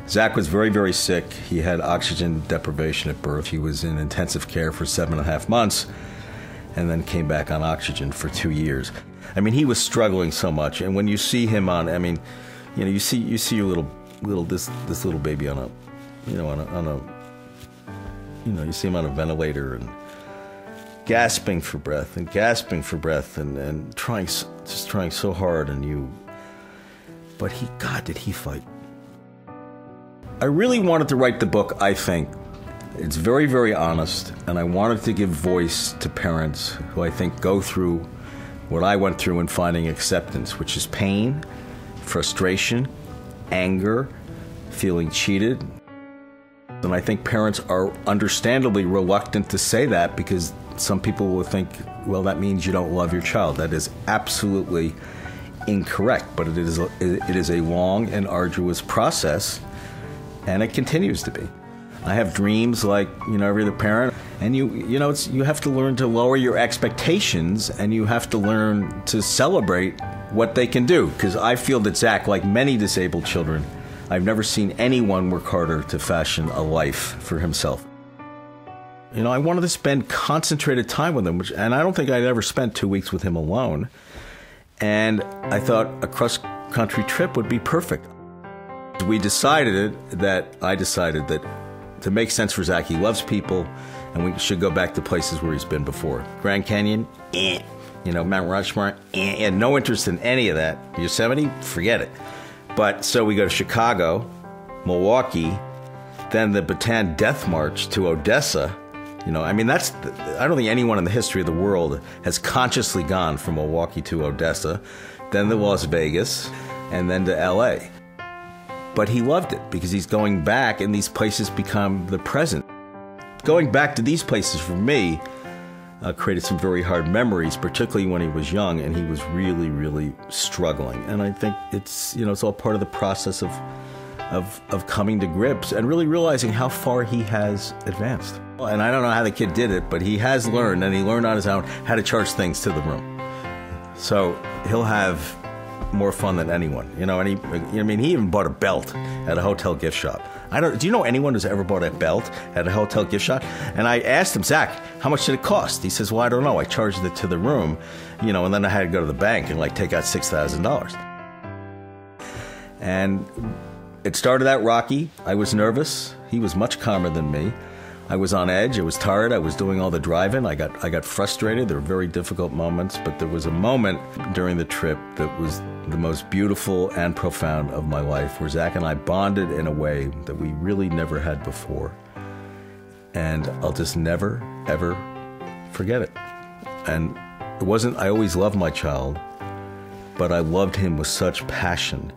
Zach was very, very sick. He had oxygen deprivation at birth. He was in intensive care for 7.5 months and then came back on oxygen for 2 years. I mean, he was struggling so much. And when you see him on, I mean, you know, you see your this little baby on a, you see him on a ventilator and gasping for breath and trying so hard, but God, did he fight. I really wanted to write the book, I think. It's very, very honest, and I wanted to give voice to parents who I think go through what I went through in finding acceptance, which is pain, frustration, anger, feeling cheated. And I think parents are understandably reluctant to say that because some people will think, well, that means you don't love your child. That is absolutely incorrect, but it is a long and arduous process, and it continues to be. I have dreams like, every other parent, and you have to learn to lower your expectations, and you have to learn to celebrate what they can do. Because I feel that Zach, like many disabled children, I've never seen anyone work harder to fashion a life for himself. I wanted to spend concentrated time with him, and I don't think I'd ever spent 2 weeks with him alone. And I thought a cross-country trip would be perfect. I decided that to make sense for Zach, he loves people, and we should go back to places where he's been before. Grand Canyon, Mount Rushmore, and no interest in any of that. Yosemite, forget it. But so we go to Chicago, Milwaukee, then the Bataan Death March to Odessa. I don't think anyone in the history of the world has consciously gone from Milwaukee to Odessa, then to Las Vegas, and then to LA. But he loved it because he's going back, and these places become the present. Going back to these places for me created some very hard memories, particularly when he was young and he was really, really struggling. And I think it's all part of the process of coming to grips and really realizing how far he has advanced. And I don't know how the kid did it, but he has learned, and he learned on his own how to charge things to the room. So he'll have more fun than anyone, and he even bought a belt at a hotel gift shop. Do you know anyone who's ever bought a belt at a hotel gift shop? And I asked him, Zach, how much did it cost? He says, well, I don't know. I charged it to the room, and then I had to go to the bank and take out $6,000. And it started out rocky. I was nervous. He was much calmer than me. I was on edge. I was tired. I was doing all the driving. I got frustrated. There were very difficult moments, but there was a moment during the trip that was the most beautiful and profound of my life, where Zach and I bonded in a way that we really never had before. And I'll just never, ever forget it. And it wasn't, I always loved my child, but I loved him with such passion.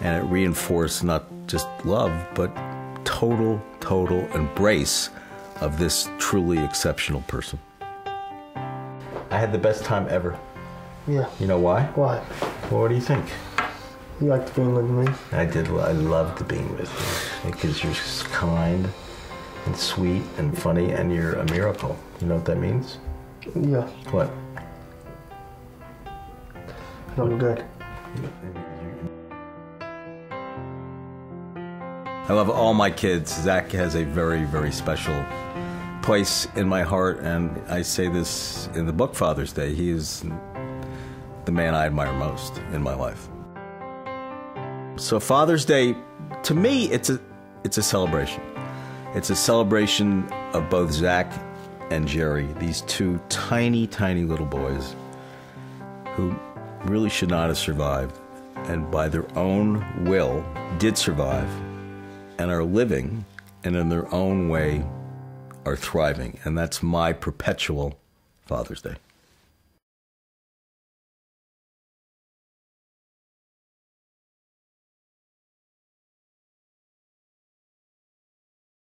And it reinforced not just love, but total embrace of this truly exceptional person. I had the best time ever. Yeah. You know why? Why? Well, what do you think? You liked being with me. I did. I loved being with you because you're kind and sweet and funny, and you're a miracle. You know what that means? Yeah. What? I'm good. I love all my kids. Zach has a very, very special place in my heart, and I say this in the book Father's Day. He is the man I admire most in my life. So Father's Day, to me, it's a celebration. It's a celebration of both Zach and Jerry, these two tiny, tiny little boys who really should not have survived, and by their own will did survive, and are living, and in their own way are thriving. And that's my perpetual Father's Day.